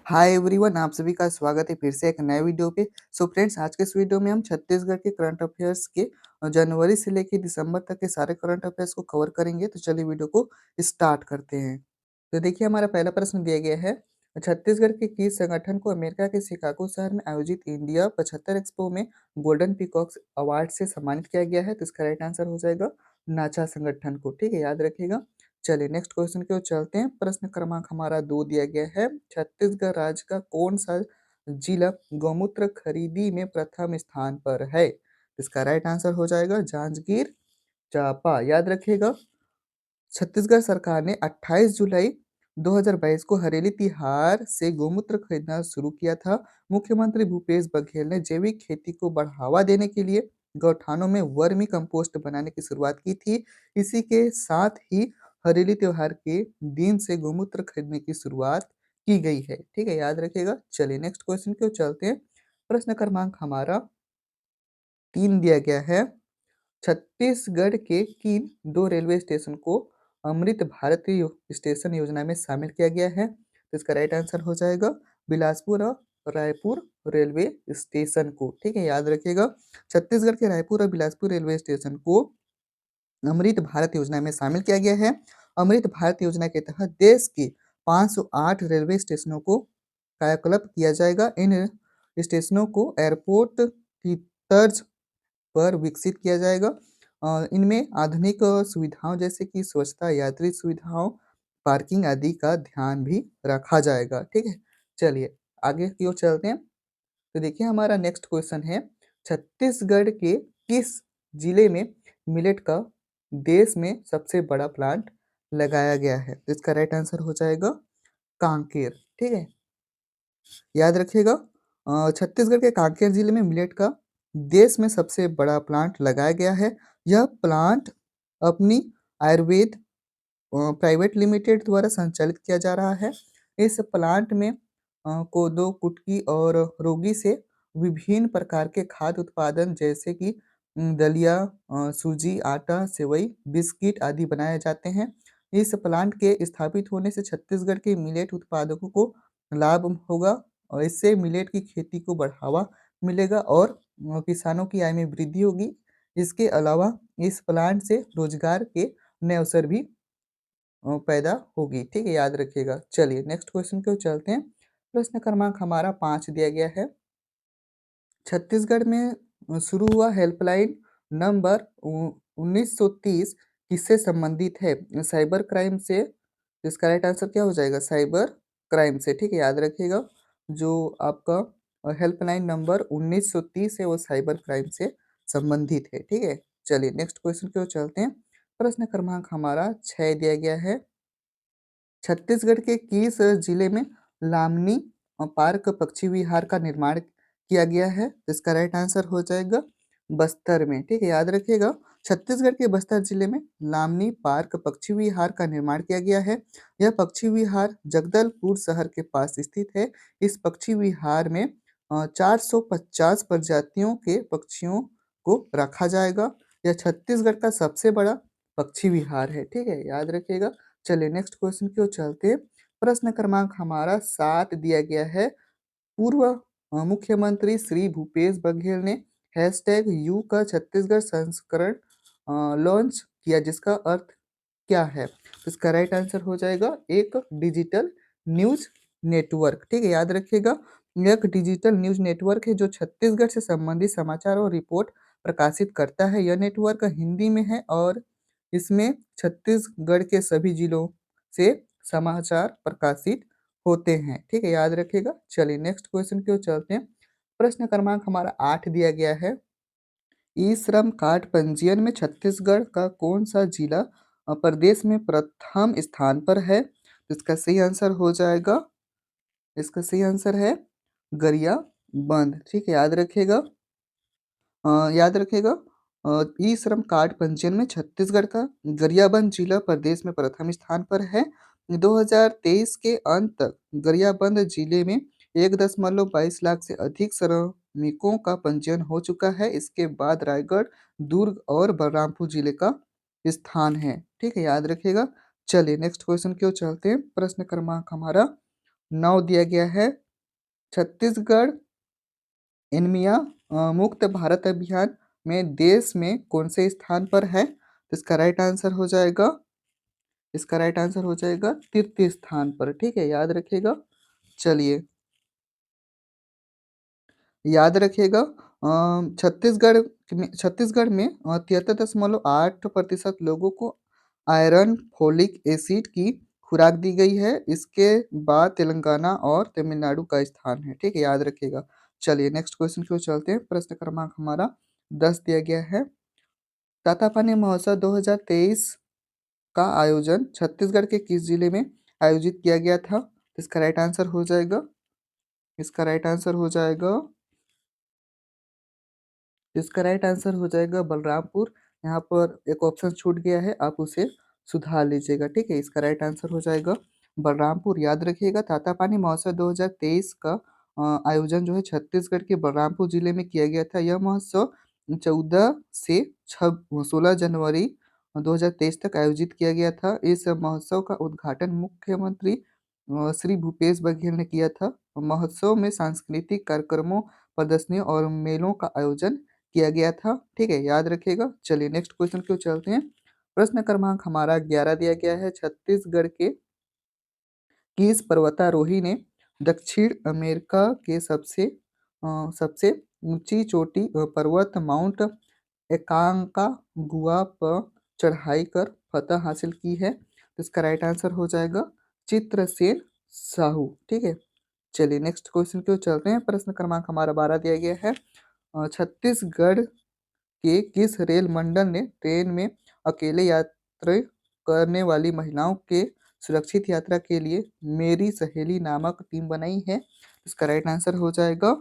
Hi everyone, आप सभी का स्वागत है फिर से एक नए वीडियो पे। सो फ्रेंड्स, आज के इस वीडियो में हम छत्तीसगढ़ के करंट अफेयर्स के जनवरी से लेकर दिसंबर तक के सारे करंट अफेयर्स को कवर करेंगे। तो चलिए वीडियो को स्टार्ट करते हैं। तो देखिए, हमारा पहला प्रश्न दिया गया है, छत्तीसगढ़ के किस संगठन को अमेरिका के शिकागो शहर में आयोजित इंडिया 75 एक्सपो में गोल्डन पीकॉक्स अवार्ड से सम्मानित किया गया है? तो इसका राइट आंसर हो जाएगा नाचा संगठन को। ठीक है, याद रखिएगा। चलिए नेक्स्ट क्वेश्चन की ओर चलते हैं। प्रश्न क्रमांक हमारा 2 दिया गया है, छत्तीसगढ़ राज्य का कौन सा जिला गौमूत्र खरीदी में प्रथम स्थान पर है? इसका राइट आंसर हो जाएगा जांजगीर चांपा। याद रखिएगा, छत्तीसगढ़ सरकार ने 28 जुलाई 2022 को हरेली तिहार से गौमूत्र खरीदना शुरू किया था। मुख्यमंत्री भूपेश बघेल ने जैविक खेती को बढ़ावा देने के लिए गौठानों में वर्मी कंपोस्ट बनाने की शुरुआत की थी। इसी के साथ ही हरेली त्योहार के दिन से गौमूत्र खरीदने की शुरुआत की गई है। ठीक है, याद रखिएगा। चलिए नेक्स्ट क्वेश्चन की ओर चलते हैं। प्रश्न क्रमांक हमारा 3 दिया गया है, छत्तीसगढ़ के किन 2 रेलवे स्टेशन को अमृत भारत स्टेशन योजना में शामिल किया गया है? तो इसका राइट आंसर हो जाएगा बिलासपुर और रायपुर रेलवे स्टेशन को। ठीक है, याद रखिएगा, छत्तीसगढ़ के रायपुर और बिलासपुर रेलवे स्टेशन को अमृत भारत योजना में शामिल किया गया है। अमृत भारत योजना के तहत देश के 508 रेलवे स्टेशनों को कायाकल्प किया जाएगा। इन स्टेशनों को एयरपोर्ट की तर्ज पर विकसित किया जाएगा। इनमें आधुनिक सुविधाओं जैसे कि स्वच्छता, यात्री सुविधाओं, पार्किंग आदि का ध्यान भी रखा जाएगा। ठीक है, चलिए आगे की ओर चलते हैं। तो देखिए, हमारा नेक्स्ट क्वेश्चन है, छत्तीसगढ़ के किस जिले में मिलेट का देश में सबसे बड़ा प्लांट लगाया गया है? तो इसका राइट आंसर हो जाएगा कांकेर। ठीक है, याद रखिएगा, छत्तीसगढ़ के कांकेर जिले में मिलेट का देश में सबसे बड़ा प्लांट लगाया गया है। यह प्लांट अपनी आयुर्वेद प्राइवेट लिमिटेड द्वारा संचालित किया जा रहा है। इस प्लांट में कोदो, कुटकी और रोगी से विभिन्न प्रकार के खाद्य उत्पादन जैसे कि दलिया, सूजी, आटा, सेवई, बिस्किट आदि बनाए जाते हैं। इस प्लांट के स्थापित होने से छत्तीसगढ़ के मिलेट उत्पादकों को लाभ होगा और इससे मिलेट की खेती को बढ़ावा मिलेगा और किसानों की आय में वृद्धि होगी। इसके अलावा इस प्लांट से रोजगार के नए अवसर भी पैदा होगी। ठीक है, याद रखिएगा। चलिए नेक्स्ट क्वेश्चन की ओर चलते हैं। प्रश्न क्रमांक हमारा 5 दिया गया है, छत्तीसगढ़ में शुरू हुआ हेल्पलाइन नंबर 1930 किससे संबंधित है? साइबर क्राइम से। इसका राइट आंसर क्या हो जाएगा? साइबर क्राइम से। ठीक है, याद रखिएगा, जो आपका हेल्पलाइन नंबर 1930 है वो साइबर क्राइम से संबंधित है। ठीक है, चलिए नेक्स्ट क्वेश्चन की ओर चलते हैं। प्रश्न क्रमांक हमारा 6 दिया गया है, छत्तीसगढ़ के किस जिले में लामनी पार्क पक्षी विहार का निर्माण किया गया है? तो इसका राइट आंसर हो जाएगा बस्तर में। ठीक है, याद रखिएगा, छत्तीसगढ़ के बस्तर जिले में लामनी पार्क पक्षी विहार का निर्माण किया गया है। यह पक्षी विहार जगदलपुर शहर के पास स्थित है। इस पक्षी विहार में 450 प्रजातियों के पक्षियों को रखा जाएगा। यह छत्तीसगढ़ का सबसे बड़ा पक्षी विहार है। ठीक है, याद रखिएगा। चलिए नेक्स्ट क्वेश्चन की ओर चलते हैं। प्रश्न क्रमांक हमारा 7 दिया गया है, पूर्व मुख्यमंत्री श्री भूपेश बघेल ने हैशटैग यू का छत्तीसगढ़ संस्करण लॉन्च किया, जिसका अर्थ क्या है? तो इसका राइट आंसर हो जाएगा एक डिजिटल न्यूज नेटवर्क। ठीक है, याद रखिएगा, एक डिजिटल न्यूज नेटवर्क है जो छत्तीसगढ़ से संबंधित समाचार और रिपोर्ट प्रकाशित करता है। यह नेटवर्क हिंदी में है और इसमें छत्तीसगढ़ के सभी जिलों से समाचार प्रकाशित होते हैं। ठीक है, याद रखिएगा। चलिए नेक्स्ट क्वेश्चन की ओर चलते हैं। प्रश्न क्रमांक हमारा 8 दिया गया है, ई श्रम कार्ड पंजीयन में छत्तीसगढ़ का कौन सा जिला प्रदेश में प्रथम स्थान पर है? तो इसका सही आंसर हो जाएगा, इसका सही आंसर है गरियाबंद। ठीक है, याद रखिएगा, याद रखिएगा, ई श्रम कार्ड पंजीयन में छत्तीसगढ़ का गरियाबंद जिला प्रदेश में प्रथम स्थान पर है। 2023 के अंत तक गरियाबंद जिले में 1.22 लाख से अधिक श्रमिकों का पंजीयन हो चुका है। इसके बाद रायगढ़, दुर्ग और बलरामपुर जिले का स्थान है। ठीक है, याद रखिएगा। चलिए नेक्स्ट क्वेश्चन की ओर चलते हैं। प्रश्न क्रमांक हमारा 9 दिया गया है छत्तीसगढ़ एनीमिया मुक्त भारत अभियान में देश में कौन से स्थान पर है? तो इसका राइट आंसर हो जाएगा तृतीय स्थान पर। ठीक है, याद रखिएगा। चलिए, याद रखिएगा। छत्तीसगढ़ में 73.8% लोगों को आयरन फोलिक एसिड की खुराक दी गई है। इसके बाद तेलंगाना और तमिलनाडु का स्थान है। ठीक है, याद रखिएगा। चलिए नेक्स्ट क्वेश्चन की ओर चलते हैं। प्रश्न क्रमांक हमारा 10 दिया गया है। तातापानी महोत्सव 2023 का आयोजन छत्तीसगढ़ के किस जिले में आयोजित किया गया था? इसका राइट आंसर हो जाएगा इसका राइट आंसर हो जाएगा इसका राइट आंसर हो जाएगा बलरामपुर। यहाँ पर एक ऑप्शन छूट गया है, आप उसे सुधार लीजिएगा। ठीक है, इसका राइट आंसर हो जाएगा बलरामपुर। याद रखिएगा, तातापानी महोत्सव 2023 का आयोजन जो है छत्तीसगढ़ के बलरामपुर जिले में किया गया था। यह महोत्सव 14 से 16 जनवरी 2023 तक आयोजित किया गया था। इस महोत्सव का उद्घाटन मुख्यमंत्री श्री भूपेश बघेल ने किया था। महोत्सव में सांस्कृतिक कार्यक्रमों, प्रदर्शनियों और मेलों का आयोजन किया गया था। ठीक है, याद रखिएगा। चलिए नेक्स्ट क्वेश्चन की ओर चलते हैं। प्रश्न क्रमांक हमारा 11 दिया गया है। छत्तीसगढ़ के किस पर्वतारोही ने दक्षिण अमेरिका के सबसे ऊंची चोटी पर्वत माउंट एकांकागुआ पर चढ़ाई कर फतह हासिल की है? तो इसका राइट आंसर हो जाएगा चित्रसेन साहू। ठीक है, चलिए नेक्स्ट क्वेश्चन की ओर चलते हैं। प्रश्न क्रमांक हमारा 12 दिया गया है। छत्तीसगढ़ के किस रेल मंडल ने ट्रेन में अकेले यात्रा करने वाली महिलाओं के सुरक्षित यात्रा के लिए मेरी सहेली नामक टीम बनाई है? इसका राइट आंसर हो जाएगा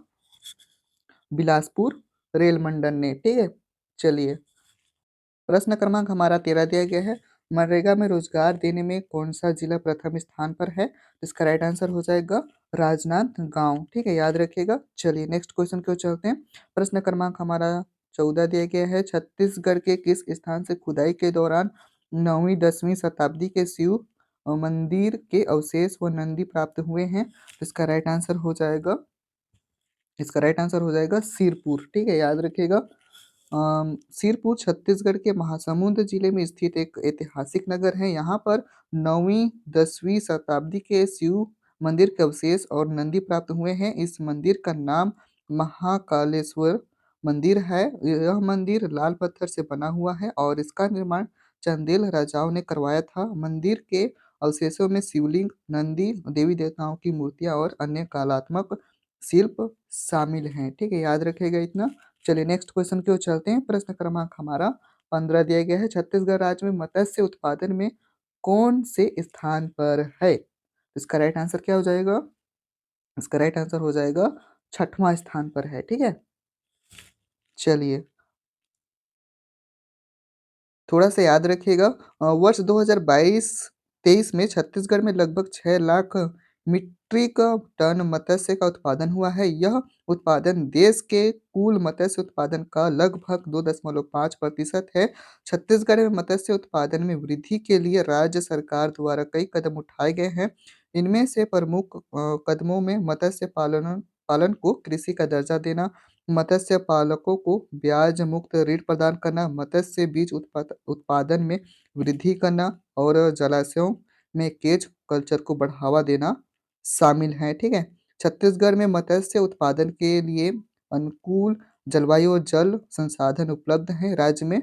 बिलासपुर रेल मंडल ने। ठीक है, चलिए प्रश्न क्रमांक हमारा 13 दिया गया है। मनरेगा में रोजगार देने में कौन सा जिला प्रथम स्थान पर है? इसका राइट आंसर हो जाएगा राजनांदगांव। ठीक है, याद रखिएगा। चलिए नेक्स्ट क्वेश्चन की ओर चलते हैं। प्रश्न क्रमांक हमारा 14 दिया गया है। छत्तीसगढ़ के किस स्थान से खुदाई के दौरान 9वीं-10वीं शताब्दी के शिव मंदिर के अवशेष व नंदी प्राप्त हुए हैं? इसका राइट आंसर हो जाएगा सिरपुर। ठीक है, याद रखिएगा। सिरपुर छत्तीसगढ़ के महासमुंद जिले में स्थित एक ऐतिहासिक नगर है। यहाँ पर 9वीं-10वीं शताब्दी के शिव मंदिर के अवशेष और नंदी प्राप्त हुए हैं। इस मंदिर का नाम महाकालेश्वर मंदिर है। यह मंदिर लाल पत्थर से बना हुआ है और इसका निर्माण चंदेल राजाओं ने करवाया था। मंदिर के अवशेषों में शिवलिंग, नंदी, देवी देवताओं की मूर्तियां और अन्य कलात्मक शिल्प शामिल हैं। ठीक है, याद रखिएगा इतना। चलिए नेक्स्ट क्वेश्चन की ओर चलते हैं। प्रश्न क्रमांक हमारा 15 दिया गया है। छत्तीसगढ़ राज्य में मत्स्य उत्पादन में कौन से स्थान पर है? इसका राइट आंसर क्या हो जाएगा? इसका राइट आंसर हो जाएगा 6वां स्थान पर है। ठीक है, चलिए थोड़ा सा याद रखिएगा। वर्ष 2022-23 में छत्तीसगढ़ में लगभग 6 लाख मीट्रिक टन मत्स्य का उत्पादन हुआ है। यह उत्पादन देश के कुल मत्स्य उत्पादन का लगभग 2.5% है। छत्तीसगढ़ में मत्स्य उत्पादन में वृद्धि के लिए राज्य सरकार द्वारा कई कदम उठाए गए हैं। इनमें से प्रमुख कदमों में मत्स्य पालन पालन को कृषि का दर्जा देना, मत्स्य पालकों को ब्याज मुक्त ऋण प्रदान करना, मत्स्य बीज उत्पादन में वृद्धि करना और जलाशयों में केज कल्चर को बढ़ावा देना शामिल है। ठीक है, छत्तीसगढ़ में मत्स्य उत्पादन के लिए अनुकूल जलवायु और जल संसाधन उपलब्ध हैं। राज्य में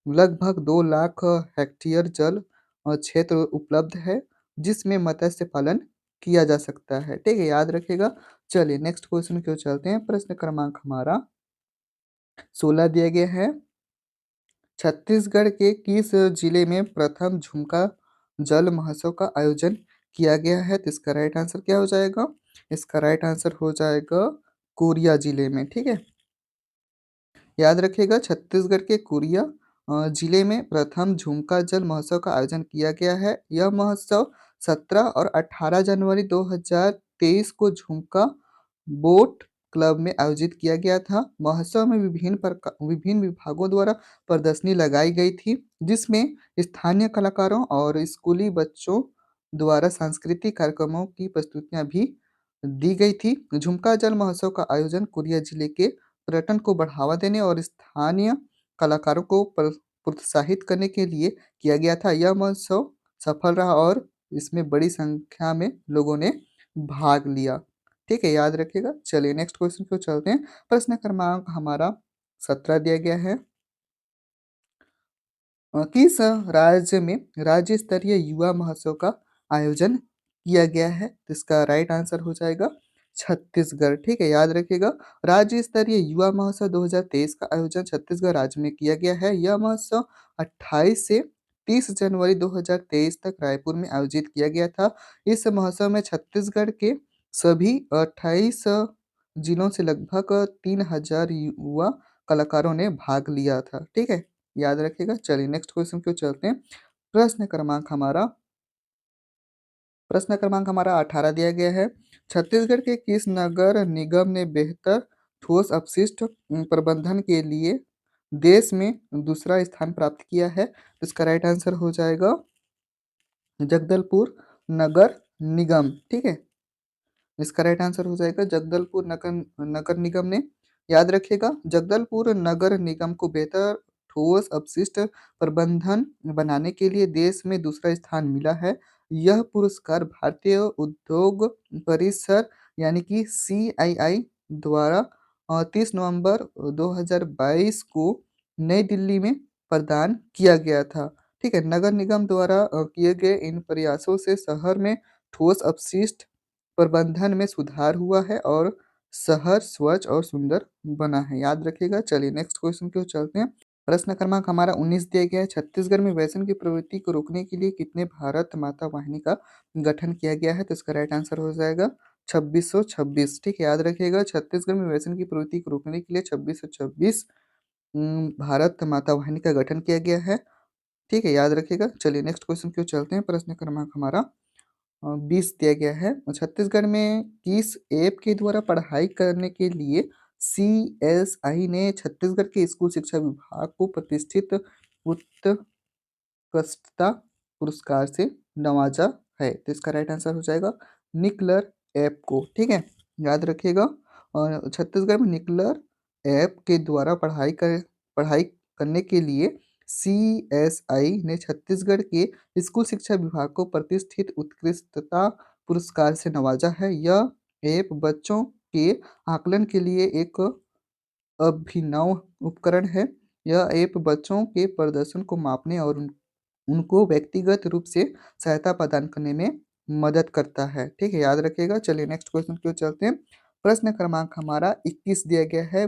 लगभग 2 लाख हेक्टेयर जल क्षेत्र उपलब्ध है जिसमें मत्स्य पालन किया जा सकता है। ठीक है, याद रखिएगा। चलिए नेक्स्ट क्वेश्चन की ओर चलते हैं। प्रश्न क्रमांक हमारा 16 दिया गया है। छत्तीसगढ़ के किस जिले में प्रथम झुमका जल महोत्सव का आयोजन किया गया है? तो इसका राइट आंसर क्या हो जाएगा? इसका राइट आंसर हो जाएगा कोरिया जिले में। ठीक है, याद रखिएगा छत्तीसगढ़ के कोरिया जिले में प्रथम झुमका जल महोत्सव का आयोजन किया गया है। यह महोत्सव 17 और 18 जनवरी 2023 को झुमका बोट क्लब में आयोजित किया गया था। महोत्सव में विभिन्न विभागों द्वारा प्रदर्शनी लगाई गई थी जिसमें स्थानीय कलाकारों और स्कूली बच्चों द्वारा सांस्कृतिक कार्यक्रमों की प्रस्तुतियां भी दी गई थी। झुमका जल महोत्सव का आयोजन कोरिया जिले के पर्यटन को बढ़ावा देने और स्थानीय कलाकारों को प्रोत्साहित करने के लिए किया गया था। यह महोत्सव सफल रहा और इसमें बड़ी संख्या में लोगों ने भाग लिया। ठीक है, याद रखिएगा। चलिए नेक्स्ट क्वेश्चन को चलते हैं। प्रश्न क्रमांक हमारा 17 दिया गया है। किस राज्य में राज्य स्तरीय युवा महोत्सव का आयोजन किया गया है? तो इसका राइट आंसर हो जाएगा छत्तीसगढ़। ठीक है, याद रखिएगा। राज्य स्तरीय युवा महोत्सव 2023 का आयोजन छत्तीसगढ़ राज्य में किया गया है। यह महोत्सव 28 से 30 जनवरी 2023 तक रायपुर में आयोजित किया गया था। इस महोत्सव में छत्तीसगढ़ के सभी 28 जिलों से लगभग 3000 युवा कलाकारों ने भाग लिया था। ठीक है, याद रखिएगा। चलिए नेक्स्ट क्वेश्चन की ओर चलते हैं। प्रश्न क्रमांक हमारा प्रश्न क्रमांक हमारा 18 दिया गया है। छत्तीसगढ़ के किस नगर निगम ने बेहतर ठोस अपशिष्ट प्रबंधन के लिए देश में दूसरा स्थान प्राप्त किया है? तो इसका राइट आंसर हो जाएगा जगदलपुर नगर निगम। ठीक है, इसका राइट आंसर हो जाएगा जगदलपुर नगर नगर निगम ने। याद रखिएगा, जगदलपुर नगर निगम को बेहतर ठोस अपशिष्ट प्रबंधन बनाने के लिए देश में दूसरा स्थान मिला है। यह पुरस्कार भारतीय उद्योग परिसर यानी कि CII द्वारा 30 नवंबर 2022 को नई दिल्ली में प्रदान किया गया था। ठीक है, नगर निगम द्वारा किए गए इन प्रयासों से शहर में ठोस अपशिष्ट प्रबंधन में सुधार हुआ है और शहर स्वच्छ और सुंदर बना है। याद रखिएगा। चलिए नेक्स्ट क्वेश्चन की ओर चलते हैं। प्रश्न क्रमांक हमारा 19 दिया गया है। छत्तीसगढ़ में वैक्सीन की प्रवृत्ति को रोकने के लिए कितने भारत माता वाहिनी का गठन किया गया है? तो इसका राइट आंसर हो जाएगा 2626। ठीक है, याद रखिएगा। छत्तीसगढ़ में वैक्सीन की प्रवृत्ति को रोकने के लिए 2626 भारत माता वाहिनी का गठन किया गया है। ठीक है, याद रखिएगा। चलिए नेक्स्ट क्वेश्चन की ओर चलते हैं। प्रश्न क्रमांक हमारा 20 दिया गया है। छत्तीसगढ़ में किस ऐप के द्वारा पढ़ाई करने के लिए CSI ने छत्तीसगढ़ के स्कूल शिक्षा विभाग को प्रतिष्ठित उत्कृष्टता पुरस्कार से नवाजा है? तो इसका राइट आंसर हो जाएगा निकलर ऐप को। ठीक है, याद रखिएगा। और छत्तीसगढ़ में निकलर ऐप के द्वारा पढ़ाई करने के लिए CSI ने छत्तीसगढ़ के स्कूल शिक्षा विभाग को प्रतिष्ठित उत्कृष्टता पुरस्कार से नवाजा है। यह ऐप बच्चों के आकलन के लिए एक अभिनव उपकरण है। यह ऐप बच्चों के प्रदर्शन को मापने और उनको व्यक्तिगत रूप से सहायता प्रदान करने में मदद करता है। ठीक है, याद रखिएगा। चलिए नेक्स्ट क्वेश्चन की ओर चलते हैं। प्रश्न क्रमांक हमारा 21 दिया गया है।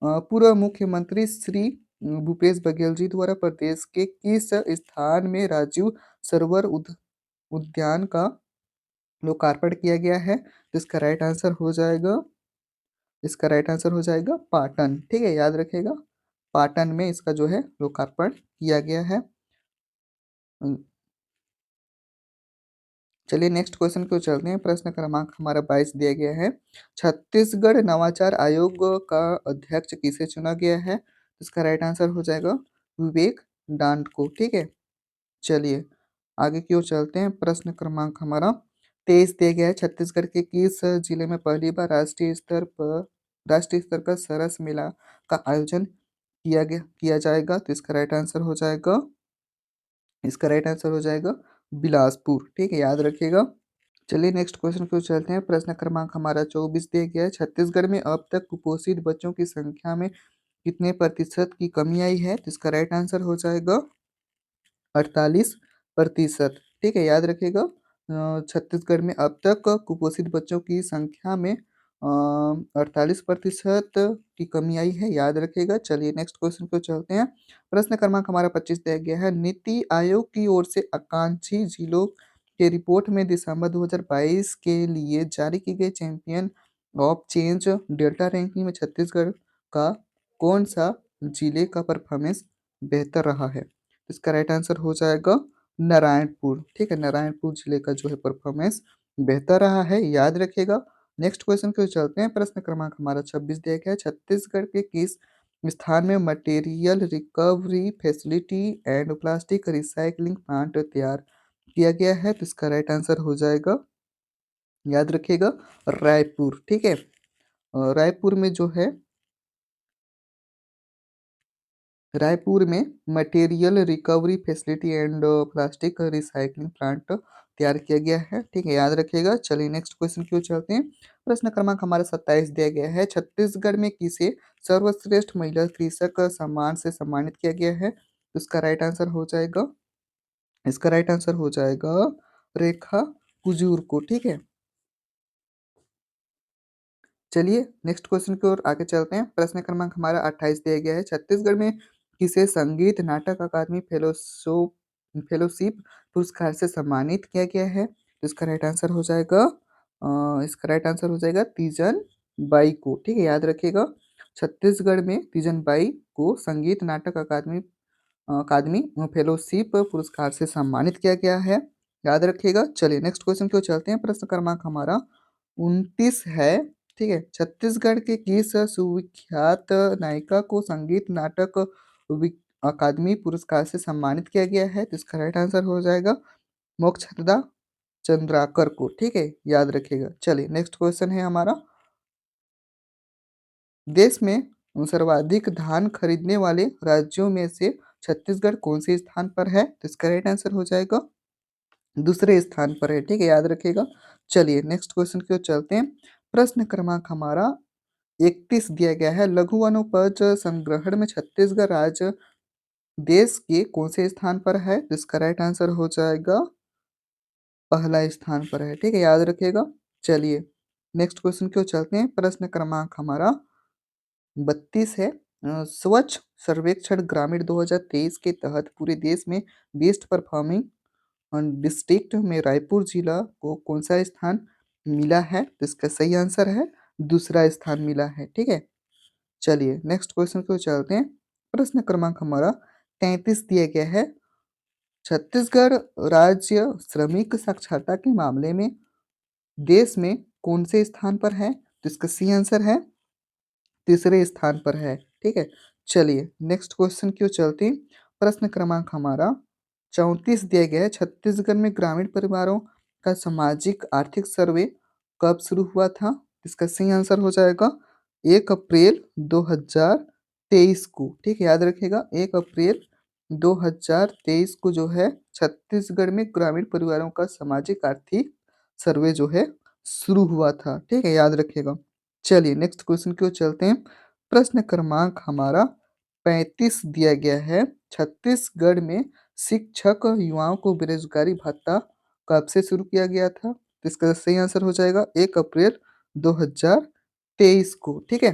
पूर्व मुख्यमंत्री श्री भूपेश बघेल जी द्वारा प्रदेश के किस स्थान में राजीव सरोवर उद्यान का लोकार्पण किया गया है? तो इसका राइट आंसर हो जाएगा पाटन। ठीक है, याद रखिएगा। पाटन में इसका जो है लोकार्पण किया गया है। चलिए नेक्स्ट क्वेश्चन को चलते हैं। प्रश्न क्रमांक हमारा 22 दिया गया है। छत्तीसगढ़ नवाचार आयोग का अध्यक्ष किसे चुना गया है? इसका राइट आंसर हो जाएगा विवेक डांट को। ठीक है, चलिए आगे की ओर चलते हैं। प्रश्न क्रमांक हमारा 23 दिया गया है। छत्तीसगढ़ के किस जिले में पहली बार राष्ट्रीय स्तर का सरस मेला का आयोजन किया जाएगा? तो इसका राइट आंसर हो जाएगा बिलासपुर। ठीक है, याद रखिएगा। चलिए नेक्स्ट क्वेश्चन की ओर चलते हैं। प्रश्न क्रमांक हमारा 24 दिया गया है। छत्तीसगढ़ में अब तक कुपोषित बच्चों की संख्या में कितने प्रतिशत की कमी आई है? तो इसका राइट आंसर हो जाएगा 48%। ठीक है, याद रखिएगा। छत्तीसगढ़ में अब तक कुपोषित बच्चों की संख्या में 48% की कमी आई है। याद रखिएगा। चलिए नेक्स्ट क्वेश्चन को चलते हैं। प्रश्न क्रमांक हमारा 25 दिया गया है। नीति आयोग की ओर से आकांक्षी जिलों के रिपोर्ट में दिसंबर 2022 के लिए जारी की गई champion of change delta ranking में छत्तीसगढ़ का कौन सा जिले का परफॉर्मेंस बेहतर रहा है? इसका राइट आंसर हो जाएगा नारायणपुर। ठीक है, नारायणपुर जिले का जो है परफॉर्मेंस बेहतर रहा है। याद रखिएगा। नेक्स्ट क्वेश्चन की ओर चलते हैं। प्रश्न क्रमांक हमारा 26 दिया गया है। छत्तीसगढ़ के किस स्थान में material recovery facility and plastic recycling plant तैयार किया गया है? तो इसका राइट आंसर हो जाएगा, याद रखिएगा, रायपुर। ठीक है। रायपुर में जो है, रायपुर में material recovery facility and plastic recycling plant तैयार किया गया है। ठीक है, याद रखिएगा। चलिए नेक्स्ट क्वेश्चन की ओर चलते हैं। प्रश्न क्रमांक हमारा 27 दिया गया है। छत्तीसगढ़ में किसे सर्वश्रेष्ठ महिला कृषक सम्मान से सम्मानित किया गया है? तो इसका राइट आंसर हो जाएगा, इसका राइट आंसर हो जाएगा रेखा कुजूर को। ठीक है। चलिए नेक्स्ट क्वेश्चन की ओर आगे चलते हैं। प्रश्न क्रमांक हमारा 28 दिया गया है। छत्तीसगढ़ में किसे संगीत नाटक अकादमी फेलोशिप पुरस्कार से सम्मानित किया गया है? तो इसका राइट आंसर हो जाएगा, इसका राइट आंसर हो जाएगा तीजन बाई को। ठीक है, याद रखिएगा। छत्तीसगढ़ में तीजन बाई को संगीत नाटक अकादमी अकादमी फेलोशिप पुरस्कार से सम्मानित किया गया है, याद रखिएगा। चलिए नेक्स्ट क्वेश्चन की ओर चलते हैं। प्रश्न क्रमांक हमारा 29 है। ठीक है, छत्तीसगढ़ के किस सुविख्यात नायिका को संगीत नाटक अकादमी पुरस्कार से सम्मानित किया गया है? तो इसका राइट आंसर हो जाएगा मोक्षदा चंद्राकर को। ठीक है, याद रखिएगा। चलिए नेक्स्ट क्वेश्चन है हमारा, देश में सर्वाधिक धान खरीदने वाले राज्यों में से छत्तीसगढ़ कौन से स्थान पर है? तो इसका राइट आंसर हो जाएगा दूसरे स्थान पर है। ठीक है, याद रखिएगा। चलिए नेक्स्ट क्वेश्चन की ओर चलते हैं। प्रश्न क्रमांक हमारा 31 दिया गया है। लघु वनोपज संग्रहण में छत्तीसगढ़ राज्य देश के कौन से स्थान पर है? तो इसका राइट आंसर हो जाएगा पहला स्थान पर है। ठीक है, याद रखिएगा। चलिए नेक्स्ट क्वेश्चन की ओर चलते हैं। प्रश्न क्रमांक हमारा 32 है। स्वच्छ सर्वेक्षण ग्रामीण 2023 के तहत पूरे देश में बेस्ट परफॉर्मिंग डिस्ट्रिक्ट में रायपुर जिला को कौन सा स्थान मिला है? तो इसका सही आंसर है दूसरा स्थान मिला है। ठीक है। चलिए नेक्स्ट क्वेश्चन को चलते हैं। प्रश्न क्रमांक हमारा 33 दिया गया है। छत्तीसगढ़ राज्य श्रमिक साक्षरता के मामले में देश में कौन से स्थान पर है? तो इसका सही आंसर है तीसरे स्थान पर है। ठीक है। चलिए नेक्स्ट क्वेश्चन की ओर चलते हैं। प्रश्न क्रमांक हमारा 34 दिया गया है। छत्तीसगढ़ में ग्रामीण परिवारों का सामाजिक आर्थिक सर्वे कब शुरू हुआ था? इसका सही आंसर हो जाएगा 1 अप्रैल 2023 को। ठीक है, याद रखिएगा। 1 अप्रैल 2023 को जो है छत्तीसगढ़ में ग्रामीण परिवारों का सामाजिक आर्थिक सर्वे जो है शुरू हुआ था। ठीक है, याद रखिएगा। चलिए नेक्स्ट क्वेश्चन की ओर चलते हैं। प्रश्न क्रमांक हमारा 35 दिया गया है। छत्तीसगढ़ में शिक्षक युवाओं को बेरोजगारी भत्ता कब से शुरू किया गया था? तो इसका सही आंसर हो जाएगा 1 अप्रैल 2023 को। ठीक है।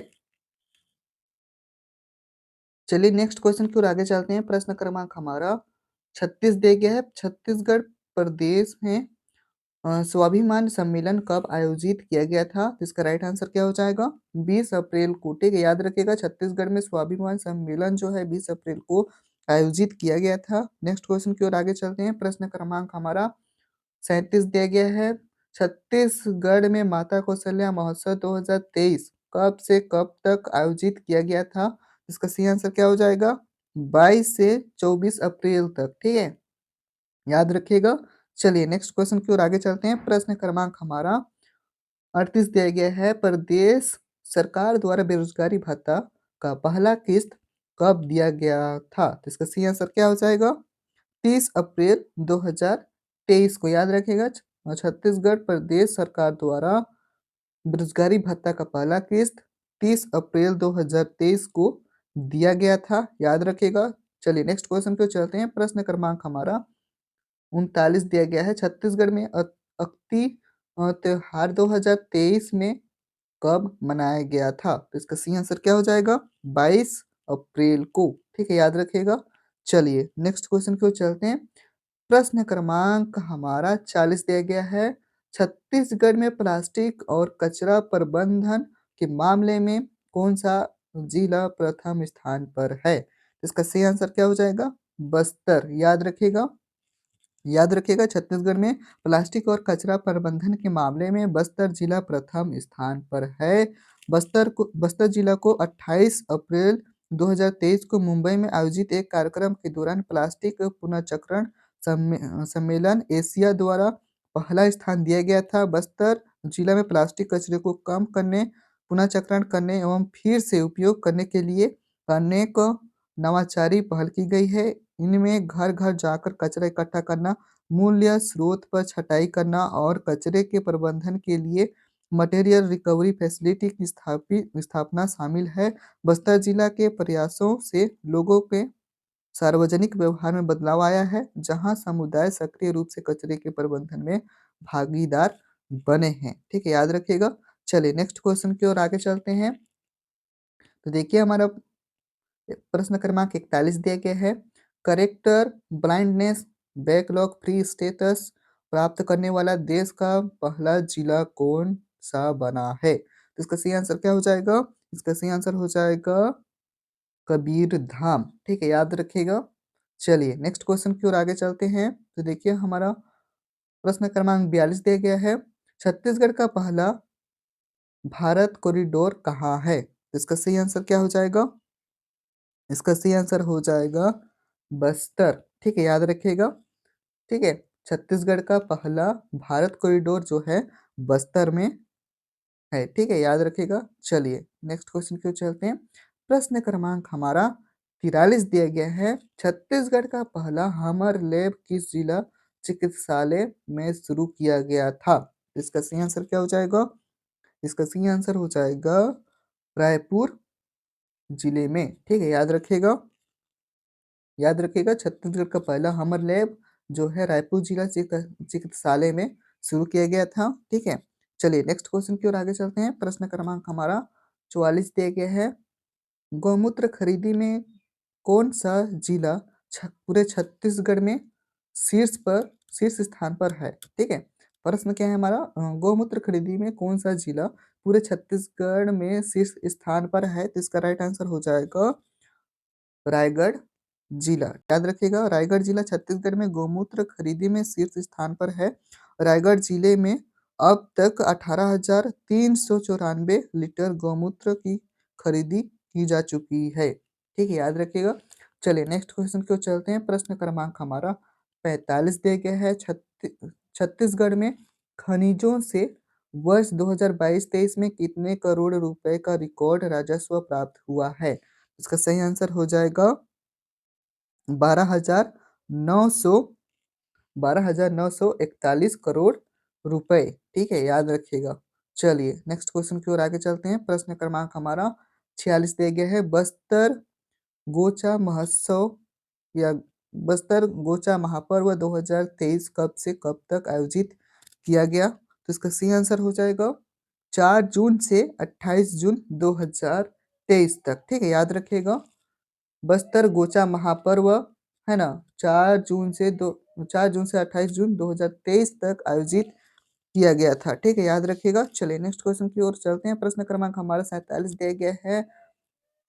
चलिए नेक्स्ट क्वेश्चन की ओर आगे चलते हैं। प्रश्न क्रमांक हमारा 36 दिया गया है। छत्तीसगढ़ प्रदेश में स्वाभिमान सम्मेलन कब आयोजित किया गया था? तो इसका राइट आंसर क्या हो जाएगा 20 अप्रैल को। ठीक है, याद रखिएगा। छत्तीसगढ़ में स्वाभिमान सम्मेलन जो है 20 अप्रैल को आयोजित किया गया था। नेक्स्ट क्वेश्चन की ओर आगे चलते हैं। प्रश्न क्रमांक हमारा 37 दिया गया है। छत्तीसगढ़ में माता कौशल्या महोत्सव 2023 कब से कब तक आयोजित किया गया था? इसका सही आंसर क्या हो जाएगा 22 से 24 अप्रैल तक। ठीक है, याद रखिएगा। चलिए नेक्स्ट क्वेश्चन की ओर आगे चलते हैं। प्रश्न क्रमांक हमारा 38 दिया गया है। प्रदेश सरकार द्वारा बेरोजगारी भत्ता का पहला किस्त कब दिया गया था? तो इसका सही आंसर क्या हो जाएगा 30 अप्रैल 2023 को। याद रखिएगा। छत्तीसगढ़ प्रदेश सरकार द्वारा बेरोजगारी भत्ता का पहला किस्त 30 अप्रैल 2023 को दिया गया था, याद रखिएगा। चलिए नेक्स्ट क्वेश्चन पे चलते हैं। प्रश्न क्रमांक हमारा 39 दिया गया है। छत्तीसगढ़ में अक्ति त्योहार 2023 में कब मनाया गया था? तो इसका सही आंसर क्या हो जाएगा 22 अप्रैल को। ठीक है, याद रखिएगा। चलिए नेक्स्ट क्वेश्चन की ओर चलते हैं। प्रश्न क्रमांक हमारा 40 दिया गया है। छत्तीसगढ़ में प्लास्टिक और कचरा प्रबंधन के मामले में कौन सा जिला प्रथम स्थान पर है? इसका सही आंसर क्या हो जाएगा बस्तर। याद रखिएगा, याद रखिएगा। छत्तीसगढ़ में प्लास्टिक और कचरा प्रबंधन के मामले में बस्तर जिला प्रथम स्थान पर है। बस्तर जिला को 28 अप्रैल 2023 को मुंबई में आयोजित एक कार्यक्रम के दौरान प्लास्टिक पुनर्चक्रण सम्मेलन एशिया द्वारा पहला स्थान दिया गया था। बस्तर जिला में प्लास्टिक कचरे को कम करने, पुनर्चक्रण करने एवं फिर से उपयोग करने के लिए अनेक नवाचारी पहल की गई है। इनमें घर-घर जाकर कचरा इकट्ठा करना, मूल्य स्रोत पर छँटाई करना और कचरे के प्रबंधन के लिए मटेरियल रिकवरी फैसिलिटी की स्थापना शामिल है। बस्तर जिला के प्रयासों से लोगों के सार्वजनिक व्यवहार में बदलाव आया है, जहां समुदाय सक्रिय रूप से कचरे के प्रबंधन में भागीदार बने हैं। ठीक है, याद रखिएगा। चलिए नेक्स्ट क्वेश्चन की ओर आगे चलते हैं। तो देखिए हमारा प्रश्न क्रमांक 41 दिया गया है। Character blindness backlog free status प्राप्त करने वाला देश का पहला जिला कौन सा बना है? तो इसका सही आंसर क्या हो जाएगा? इसका सही आंसर हो जाएगा कबीरधाम। ठीक है, याद रखिएगा। चलिए नेक्स्ट क्वेश्चन की ओर आगे चलते हैं। तो देखिए हमारा प्रश्न क्रमांक 42 दिया गया है। छत्तीसगढ़ का पहला भारत कॉरिडोर कहाँ है? तो इसका सही आंसर क्या हो जाएगा? इसका सही आंसर हो जाएगा बस्तर। ठीक है, याद रखिएगा। ठीक है, छत्तीसगढ़ का पहला भारत कॉरिडोर जो है बस्तर में है। ठीक है, याद रखिएगा। चलिए नेक्स्ट क्वेश्चन की ओर चलते हैं। प्रश्न क्रमांक हमारा 43 दिया गया है। छत्तीसगढ़ का पहला हमर लैब किस जिला चिकित्सालय में शुरू किया गया था? इसका सही आंसर क्या हो जाएगा? इसका सही आंसर हो जाएगा रायपुर जिले में। ठीक है, याद रखिएगा। याद रखिएगा, छत्तीसगढ़ का पहला हमर लैब जो है रायपुर जिला चिकित्सालय में शुरू किया गया था। ठीक है, चलिए नेक्स्ट क्वेश्चन की ओर आगे चलते हैं। प्रश्न क्रमांक हमारा 44 दिया गया है। गौमूत्र खरीदी में कौन सा जिला पूरे छत्तीसगढ़ में शीर्ष स्थान पर है? ठीक है, प्रश्न क्या है हमारा? गौमूत्र खरीदी में कौन सा जिला पूरे छत्तीसगढ़ में शीर्ष स्थान पर है? तो इसका राइट आंसर हो जाएगा रायगढ़ जिला। याद रखिएगा, रायगढ़ जिला छत्तीसगढ़ में गौमूत्र खरीदी में शीर्ष स्थान पर है। रायगढ़ जिले में अब तक 18,394 लीटर गौमूत्र की खरीदी की जा चुकी है। ठीक है, याद रखिएगा। चलिए नेक्स्ट क्वेश्चन की ओर चलते हैं। प्रश्न क्रमांक हमारा 45 दिया गया है। छत्तीसगढ़ में खनिजों से वर्ष 2022-23 में कितने करोड़ रुपए का रिकॉर्ड राजस्व प्राप्त हुआ है? इसका सही आंसर हो जाएगा 12,900 12,941 करोड़ रुपए। ठीक है, याद रखिएगा। चलिए नेक्स्ट क्वेश्चन की ओर आगे चलते हैं। प्रश्न क्रमांक हमारा 46 दिया गया है। बस्तर गोचा महोत्सव या बस्तर गोचा महापर्व 2023 कब से कब तक आयोजित किया गया? तो इसका सही आंसर हो जाएगा 4 जून से 28 जून 2023 तक। ठीक है, याद रखिएगा। बस्तर गोचा महापर्व है ना 4 जून से 28 जून 2023 तक आयोजित किया गया था। ठीक है, याद रखिएगा। चलिए नेक्स्ट क्वेश्चन की ओर चलते हैं। प्रश्न क्रमांक हमारा 47 दिया गया है।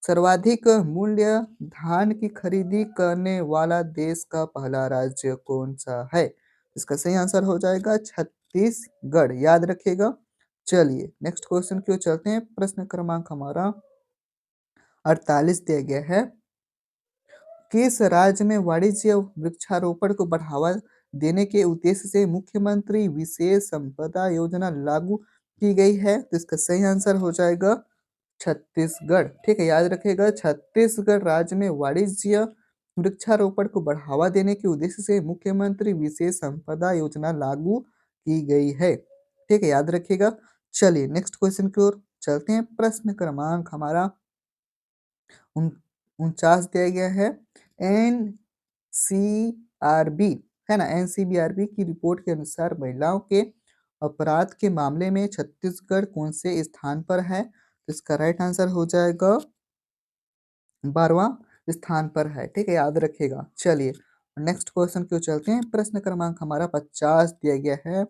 सर्वाधिक मूल्य धान की खरीदी करने वाला देश का पहला राज्य कौन सा है? इसका सही आंसर हो जाएगा छत्तीसगढ़। याद रखिएगा। चलिए नेक्स्ट क्वेश्चन की ओर चलते हैं। प्रश्न क्रमांक हमारा 48 दिया गया है। किस राज्य में वाणिज्य वृक्षारोपण को बढ़ावा देने के उद्देश्य से मुख्यमंत्री विशेष संपदा योजना लागू की गई है? तो इसका सही आंसर हो जाएगा छत्तीसगढ़। ठीक है, याद रखिएगा। छत्तीसगढ़ राज्य में वाणिज्य वृक्षारोपण को बढ़ावा देने के उद्देश्य से मुख्यमंत्री विशेष संपदा योजना लागू की गई है। ठीक है, याद रखिएगा। चलिए नेक्स्ट क्वेश्चन की ओर चलते हैं। प्रश्न क्रमांक हमारा 49 दिया गया है। एनसीआरबी है ना, एनसीबीआरबी की रिपोर्ट के अनुसार महिलाओं के अपराध के मामले में छत्तीसगढ़ कौन से स्थान पर है? तो इसका राइट आंसर हो जाएगा 12वां स्थान पर है। ठीक है, याद रखिएगा। चलिए नेक्स्ट क्वेश्चन की ओर चलते हैं। प्रश्न क्रमांक हमारा 50 दिया गया है।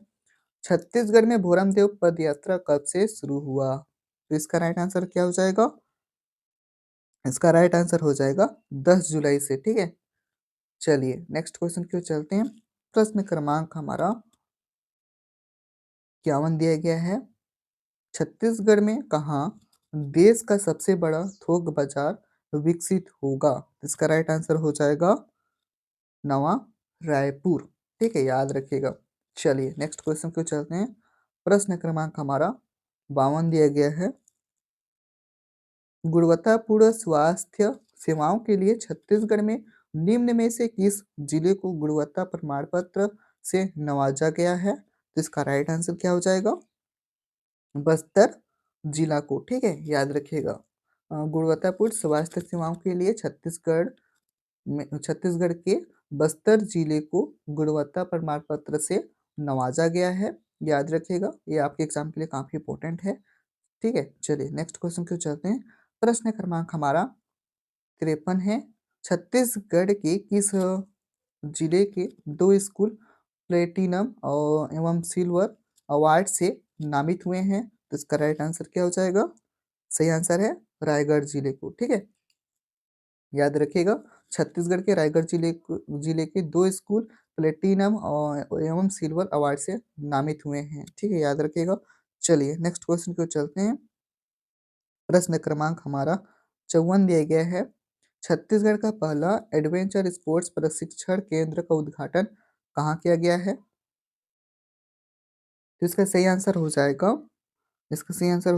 छत्तीसगढ़ में भोरमदेव पद यात्रा कब से शुरू हुआ? तो इसका राइट आंसर क्या हो जाएगा? इसका राइट आंसर हो जाएगा 10 जुलाई से। ठीक है, चलिए नेक्स्ट क्वेश्चन की ओर चलते हैं। प्रश्न क्रमांक हमारा 51 दिया गया है। छत्तीसगढ़ में कहाँ देश का सबसे बड़ा थोक बाजार विकसित होगा? इसका राइट आंसर हो जाएगा नवा रायपुर। ठीक है, याद रखिएगा। चलिए नेक्स्ट क्वेश्चन को चलते हैं। प्रश्न क्रमांक हमारा 52 दिया गया है। गुणवत्तापूर्ण स्वास्थ्य सेवाओं के लिए छत्तीसगढ़ में निम्न में से किस जिले को गुणवत्ता प्रमाण पत्र से नवाजा गया है? तो इसका राइट आंसर क्या हो जाएगा? बस्तर जिला को। ठीक है, याद रखिएगा। गुणवत्तापूर्ण स्वास्थ्य सेवाओं के लिए छत्तीसगढ़ के बस्तर जिले को गुणवत्ता प्रमाण पत्र से नवाजा गया है। याद रखिएगा, ये आपके एग्जाम के लिए काफी इंपॉर्टेंट है। ठीक है, चलिए नेक्स्ट क्वेश्चन की ओर चलते हैं। प्रश्न क्रमांक हमारा 53 है। छत्तीसगढ़ के किस जिले के 2 स्कूल प्लेटिनम और एवं सिल्वर अवार्ड से नामित हुए हैं? तो इसका राइट आंसर क्या हो जाएगा? सही आंसर है रायगढ़ जिले को। ठीक है, याद रखिएगा। छत्तीसगढ़ के रायगढ़ जिले के 2 स्कूल प्लेटिनम और एवं सिल्वर अवार्ड से नामित हुए हैं। ठीक है, याद रखिएगा। चलिए नेक्स्ट क्वेश्चन की ओर चलते हैं। प्रश्न क्रमांक हमारा 54 दिया गया है। छत्तीसगढ़ का पहला एडवेंचर स्पोर्ट्स प्रशिक्षण केंद्र का उद्घाटन कहाँ किया गया है? तो इसका सही आंसर हो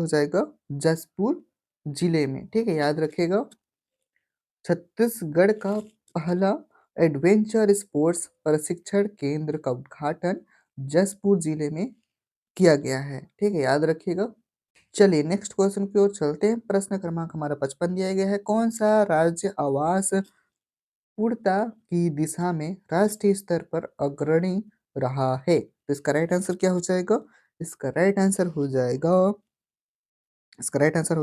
जाएगा, जसपुर जिले में। ठीक है, याद रखिएगा। छत्तीसगढ़ का पहला एडवेंचर स्पोर्ट्स प्रशिक्षण केंद्र का उद्घाटन जसपुर जिले में किया गया है। ठीक है, याद रखिएगा। चलिए नेक्स्ट क्वेश्चन की ओर चलते हैं। प्रश्न क्रमांक हमारा 55 दिया गया है। कौन सा राज्य आवास पूर्णता की दिशा में राष्ट्रीय स्तर पर अग्रणी रहा है? तो इसका राइट आंसर क्या हो जाएगा? इसका राइट आंसर हो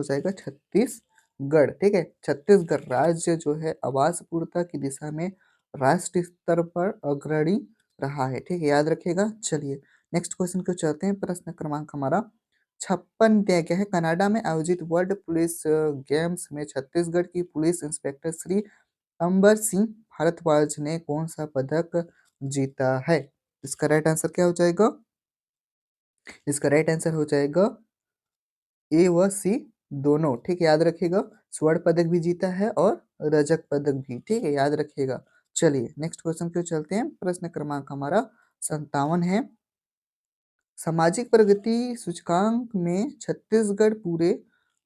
जाएगा छत्तीसगढ़। ठीक है, छत्तीसगढ़ राज्य जो है आवास पूर्णता की दिशा में राष्ट्रीय स्तर पर अग्रणी रहा है। ठीक है, याद रखिएगा। चलिए नेक्स्ट क्वेश्चन को चलते हैं। प्रश्न क्रमांक हमारा 56 दिया गया है। कनाडा में आयोजित वर्ल्ड पुलिस गेम्स में छत्तीसगढ़ की पुलिस इंस्पेक्टर श्री अंबर सिंह भारद्वाज ने कौन सा पदक जीता है? इसका राइट आंसर क्या हो जाएगा? इसका राइट आंसर हो जाएगा ए व सी दोनों। ठीक है, याद रखिएगा। स्वर्ण पदक भी जीता है और रजत पदक भी। ठीक है, याद रखिएगा। चलिए नेक्स्ट क्वेश्चन की ओर चलते हैं। प्रश्न क्रमांक हमारा 57 है। सामाजिक प्रगति सूचकांक में छत्तीसगढ़ पूरे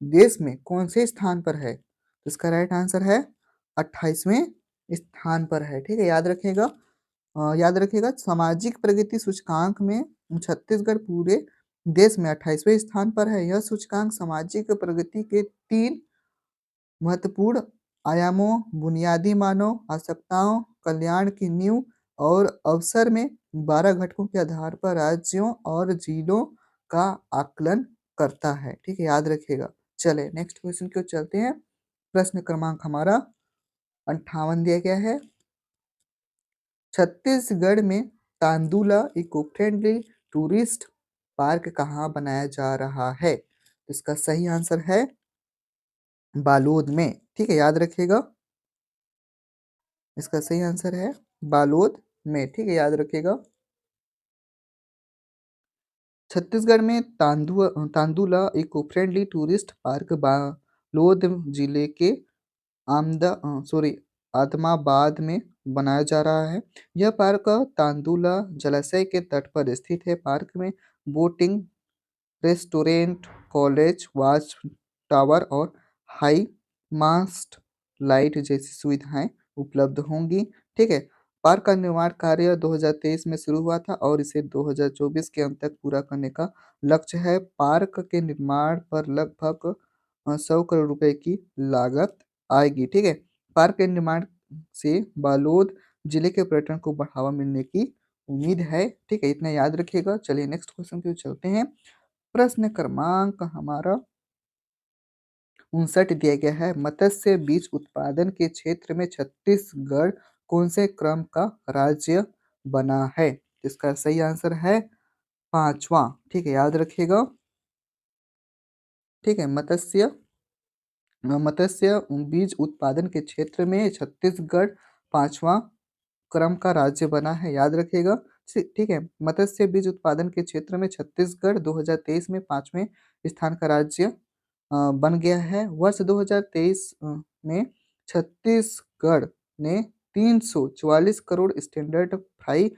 देश में कौन से स्थान पर है? तो इसका राइट आंसर है 28वें स्थान पर है। ठीक है, याद रखिएगा। सामाजिक प्रगति सूचकांक में छत्तीसगढ़ पूरे देश में 28वें स्थान पर है। यह सूचकांक सामाजिक प्रगति के 3 महत्वपूर्ण आयामों बुनियादी मानव आवश्यकताओं, कल्याण की नींव और अवसर में 12 घटकों के आधार पर राज्यों और जिलों का आकलन करता है। ठीक है, याद रखिएगा। चले नेक्स्ट क्वेश्चन की ओर चलते हैं। प्रश्न क्रमांक हमारा 58 दिया गया है। छत्तीसगढ़ में Tandula eco friendly tourist park कहाँ बनाया जा रहा है? इसका सही आंसर है बालोद में। ठीक है, याद रखिएगा। इसका सही आंसर है बालोद में। ठीक है, याद रखिएगा। छत्तीसगढ़ में Tandula eco friendly tourist park Balod जिले के आदमाबाद में बनाया जा रहा है। यह पार्क तांदुला जलाशय के तट पर स्थित है। पार्क में boating, restaurant, college, watch tower और हाई मास्ट लाइट जैसी सुविधाएं उपलब्ध होंगी। ठीक है, पार्क का निर्माण कार्य 2023 में शुरू हुआ था और इसे 2024 के अंत तक पूरा करने का लक्ष्य है। पार्क के निर्माण पर लगभग 100 करोड़ रुपए की लागत आएगी। ठीक है, पार्क के निर्माण से बालोद जिले के पर्यटन को बढ़ावा मिलने की उम्मीद है। ठीक है, इतना याद रखिएगा। चलिए नेक्स्ट क्वेश्चन की ओर चलते हैं। प्रश्न क्रमांक हमारा 59 दिया गया है। मत्स्य बीज उत्पादन के क्षेत्र में छत्तीसगढ़ कौन से क्रम का राज्य बना है? इसका सही आंसर है 5वां। ठीक है, याद रखिएगा। ठीक है, मत्स्य बीज उत्पादन के क्षेत्र में छत्तीसगढ़ 5वां क्रम का राज्य बना है। याद रखिएगा। ठीक है, मत्स्य बीज उत्पादन के क्षेत्र में छत्तीसगढ़ 2023 में 5वें स्थान का राज्य बन गया है। वर्ष 2023 में छत्तीसगढ़ ने 344 करोड़ स्टैंडर्ड फ्राई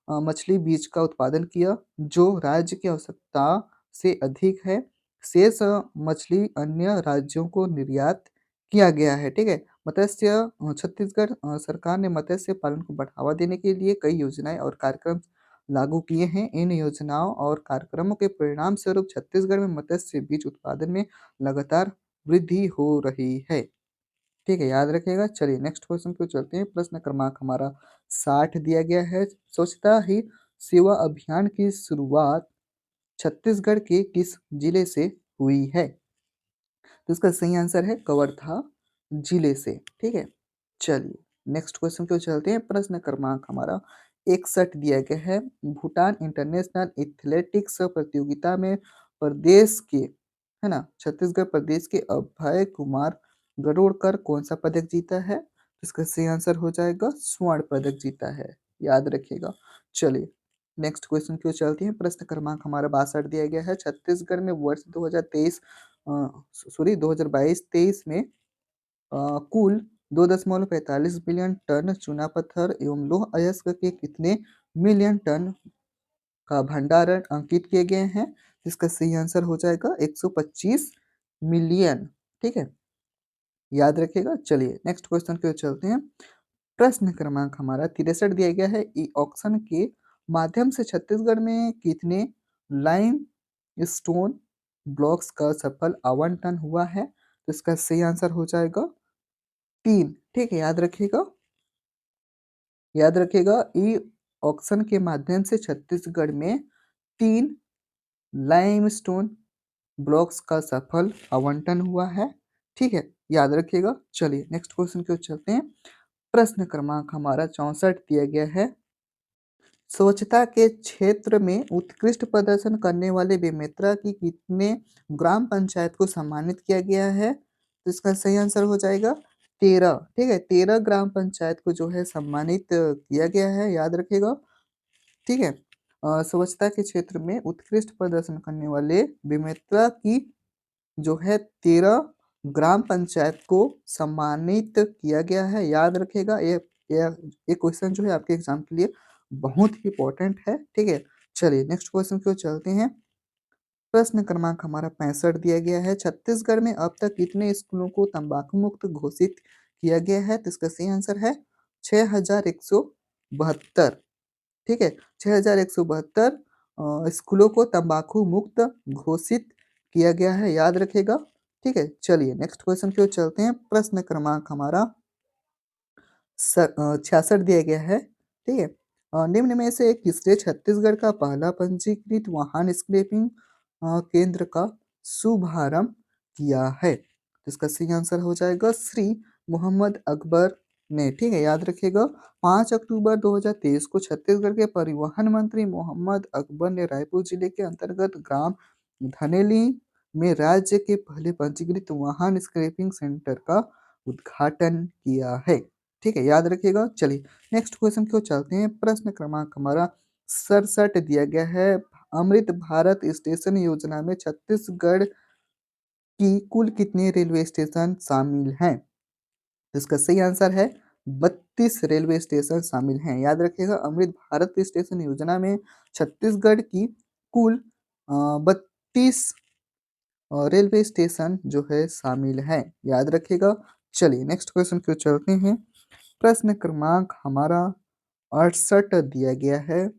मछली बीज का उत्पादन किया, जो राज्य की आवश्यकता से अधिक है। शेष मछली अन्य राज्यों को निर्यात किया गया है। ठीक है। छत्तीसगढ़ सरकार ने मत्स्य पालन को बढ़ावा देने के लिए कई योजनाएं और कार्यक्रम लागू किए हैं। इन योजनाओं और कार्यक्रमों के परिणाम स्वरूप छत्तीसगढ़ में मत्स्य बीज उत्पादन में लगातार वृद्धि हो रही है। ठीक है, याद रखिएगा। चलिए नेक्स्ट क्वेश्चन पे चलते हैं। प्रश्न क्रमांक हमारा 60 दिया गया है। स्वच्छता ही सेवा अभियान की शुरुआत छत्तीसगढ़ के किस जिले से हुई है? तो इसका सही आंसर है कवर्धा जिले से। ठीक है। चलिए नेक्स्ट क्वेश्चन पे चलते हैं। प्रश्न क्रमांक हमारा 61 दिया गया है। भूटान इंटरनेशनल एथलेटिक्स प्रतियोगिता में प्रदेश के, है ना, छत्तीसगढ़ प्रदेश के अभय कुमार गरुड़कर कौन सा पदक जीता है? तो इसका सही आंसर हो जाएगा स्वर्ण पदक जीता है। याद रखिएगा। चलिए नेक्स्ट क्वेश्चन की ओर चलते हैं। प्रश्न क्रमांक हमारा 62 दिया गया है। छत्तीसगढ़ में वर्ष 2023 सॉरी 2022-23 में कुल 2.45 बिलियन टन चूना पत्थर एवं लौह अयस्क के कितने मिलियन टन का भंडारण अंकित किए गए हैं? इसका सही आंसर हो जाएगा 125 मिलियन। ठीक है, याद रखिएगा। चलिए नेक्स्ट क्वेश्चन की ओर चलते हैं। प्रश्न क्रमांक हमारा 63 दिया गया है। ई ऑक्शन के माध्यम से छत्तीसगढ़ में कितने लाइम स्टोन ब्लॉक्स का सफल आवंटन हुआ है? तो इसका सही आंसर हो जाएगा 3। ठीक है, याद रखिएगा। याद रखिएगा, ई ऑक्शन के माध्यम से छत्तीसगढ़ में 3 लाइमस्टोन ब्लॉक्स का सफल आवंटन हुआ है। ठीक है, याद रखिएगा। चलिए नेक्स्ट क्वेश्चन की ओर चलते हैं। प्रश्न क्रमांक हमारा 64 दिया गया है। स्वच्छता के क्षेत्र में उत्कृष्ट प्रदर्शन करने वाले बेमेतरा की कितने ग्राम पंचायत को सम्मानित किया गया है? तो इसका सही आंसर हो जाएगा 13। ठीक है, 13 ग्राम पंचायत को जो है सम्मानित किया गया है। याद रखिएगा। ठीक है। स्वच्छता के क्षेत्र में उत्कृष्ट प्रदर्शन करने वाले बेमेतरा की जो है 13 ग्राम पंचायत को सम्मानित किया गया है। याद रखिएगा। ये क्वेश्चन जो है आपके एग्जाम के लिए बहुत ही इंपॉर्टेंट है। ठीक है। चलिए नेक्स्ट क्वेश्चन की ओर चलते हैं। प्रश्न क्रमांक हमारा 65 दिया गया है। छत्तीसगढ़ में अब तक कितने स्कूलों को तंबाकू मुक्त घोषित किया गया है? तो इसका सही आंसर है 6172। ठीक है, 6172 स्कूलों को तंबाकू मुक्त घोषित किया गया है। याद रखिएगा। ठीक है, चलिए नेक्स्ट क्वेश्चन की ओर चलते हैं। प्रश्न क्रमांक हमारा 66 दिया गया है। ठीक है। निम्न में से किसने छत्तीसगढ़ का पहला पंजीकृत वाहन स्क्रैपिंग केंद्र का शुभारंभ किया है? तो इसका सही आंसर हो जाएगा श्री मोहम्मद अकबर ने। ठीक है, याद रखिएगा। 5 अक्टूबर 2023 को छत्तीसगढ़ के परिवहन मंत्री मोहम्मद अकबर ने रायपुर जिले के अंतर्गत ग्राम धनेली में राज्य के पहले पंजीकृत वाहन स्क्रैपिंग सेंटर का उद्घाटन किया है। ठीक है, याद रखिएगा। चलिए नेक्स्ट क्वेश्चन की ओर चलते हैं। प्रश्न क्रमांक हमारा 67 दिया गया है। अमृत भारत स्टेशन योजना में छत्तीसगढ़ की कुल कितने रेलवे स्टेशन शामिल हैं? तो इसका सही आंसर है 32 रेलवे स्टेशन शामिल हैं। याद रखिएगा, अमृत भारत स्टेशन योजना में छत्तीसगढ़ की कुल 32 रेलवे स्टेशन जो है शामिल हैं। याद रखिएगा। चलिए नेक्स्ट क्वेश्चन की ओर चलते हैं। प्रश्न क्रमांक हमारा 68 दिया गया है।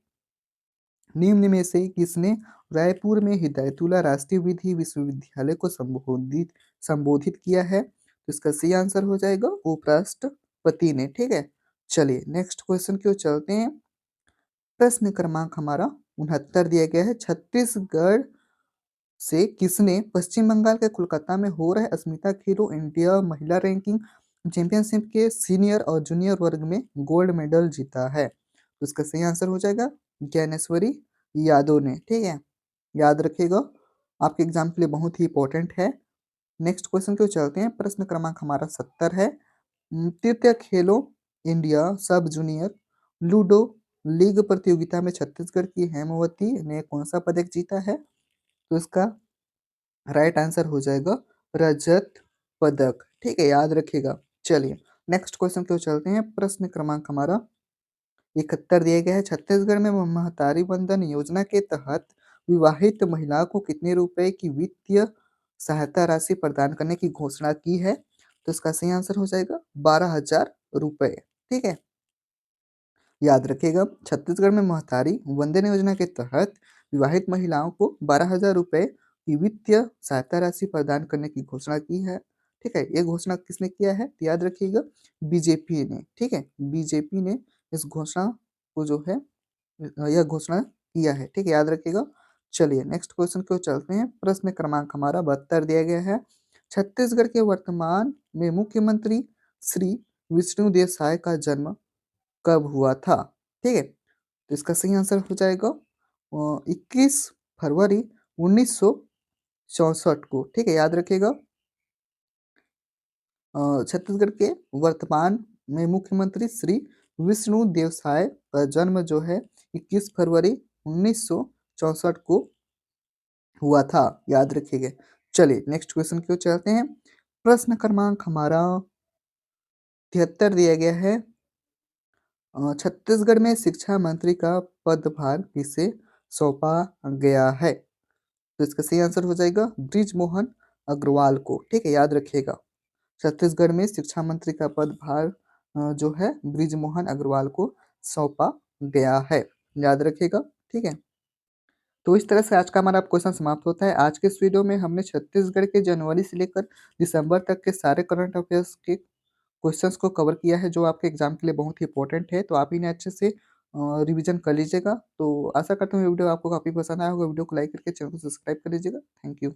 निम्न में से किसने रायपुर में हिदायतुल्ला राष्ट्रीय विधि विश्वविद्यालय को संबोधित संबोधित किया है? तो इसका सही आंसर हो जाएगा उपराष्ट्रपति ने। ठीक है। चलिए नेक्स्ट क्वेश्चन की ओर चलते हैं। प्रश्न क्रमांक हमारा 69 दिया गया है। छत्तीसगढ़ से किसने पश्चिम बंगाल के कोलकाता में हो रहे अस्मिता खेलो इंडिया महिला रैंकिंग चैंपियनशिप के सीनियर और जूनियर वर्ग में गोल्ड मेडल जीता है? तो इसका सही आंसर हो जाएगा ज्ञानेश्वरी यादव ने। ठीक है, याद रखिएगा। आपके एग्जाम के लिए बहुत ही इंपॉर्टेंट है। नेक्स्ट क्वेश्चन की ओर चलते हैं। प्रश्न क्रमांक हमारा 70 है। तृतीय खेलो इंडिया सब जूनियर लूडो लीग प्रतियोगिता में छत्तीसगढ़ की हेमवती ने कौन सा पदक जीता है? तो इसका राइट आंसर हो जाएगा रजत पदक। ठीक है, याद रखिएगा। चलिए नेक्स्ट क्वेश्चन की ओर चलते हैं। प्रश्न क्रमांक हमारा 71 दिया गया है। छत्तीसगढ़ में महतारी वंदन योजना के तहत विवाहित महिलाओं को कितने रुपए की वित्तीय सहायता राशि प्रदान करने की घोषणा की है? तो इसका सही आंसर हो जाएगा 12,000 रुपए। ठीक है, याद रखिएगा, छत्तीसगढ़ में महतारी वंदन योजना के तहत विवाहित महिलाओं को 12,000 रुपए की वित्तीय सहायता राशि प्रदान करने की घोषणा की है। ठीक है, ये घोषणा किसने किया है? तो याद रखिएगा, बीजेपी ने। ठीक है, बीजेपी ने इस घोषणा को जो है यह घोषणा किया है। ठीक है, याद रखिएगा। चलिए नेक्स्ट क्वेश्चन की ओर चलते हैं। प्रश्न क्रमांक हमारा 72 दिया गया है। छत्तीसगढ़ के वर्तमान में मुख्यमंत्री श्री विष्णुदेव साय का जन्म कब हुआ था? ठीक है, तो इसका सही आंसर हो जाएगा 21 फरवरी 1964 को। ठीक है, याद रखिएगा, छत्तीसगढ़ के वर्तमान में मुख्यमंत्री श्री विष्णु देवसाय का जन्म जो है 21 फरवरी 1964 को हुआ था। याद रखिएगा। चलिए नेक्स्ट क्वेश्चन की ओर चलते हैं। प्रश्न क्रमांक हमारा 73 दिया गया है। छत्तीसगढ़ में शिक्षा मंत्री का पदभार किसे सौंपा गया है? तो इसका सही आंसर हो जाएगा बृजमोहन अग्रवाल को। ठीक है, याद रखिएगा, छत्तीसगढ़ में शिक्षा मंत्री का पदभार जो है बृजमोहन अग्रवाल को सौंपा गया है। याद रखिएगा। ठीक है, तो इस तरह से आज का हमारा क्वेश्चन समाप्त होता है। आज के इस वीडियो में हमने छत्तीसगढ़ के जनवरी से लेकर दिसंबर तक के सारे करंट अफेयर्स के क्वेश्चंस को कवर किया है, जो आपके एग्जाम के लिए बहुत ही इंपॉर्टेंट है। तो आप इन्हें अच्छे से रिवीजन कर लीजिएगा। तो आशा करता हूँ ये वीडियो आपको काफ़ी पसंद आया होगा। वीडियो को लाइक करके चैनल को सब्सक्राइब कर लीजिएगा। Thank you.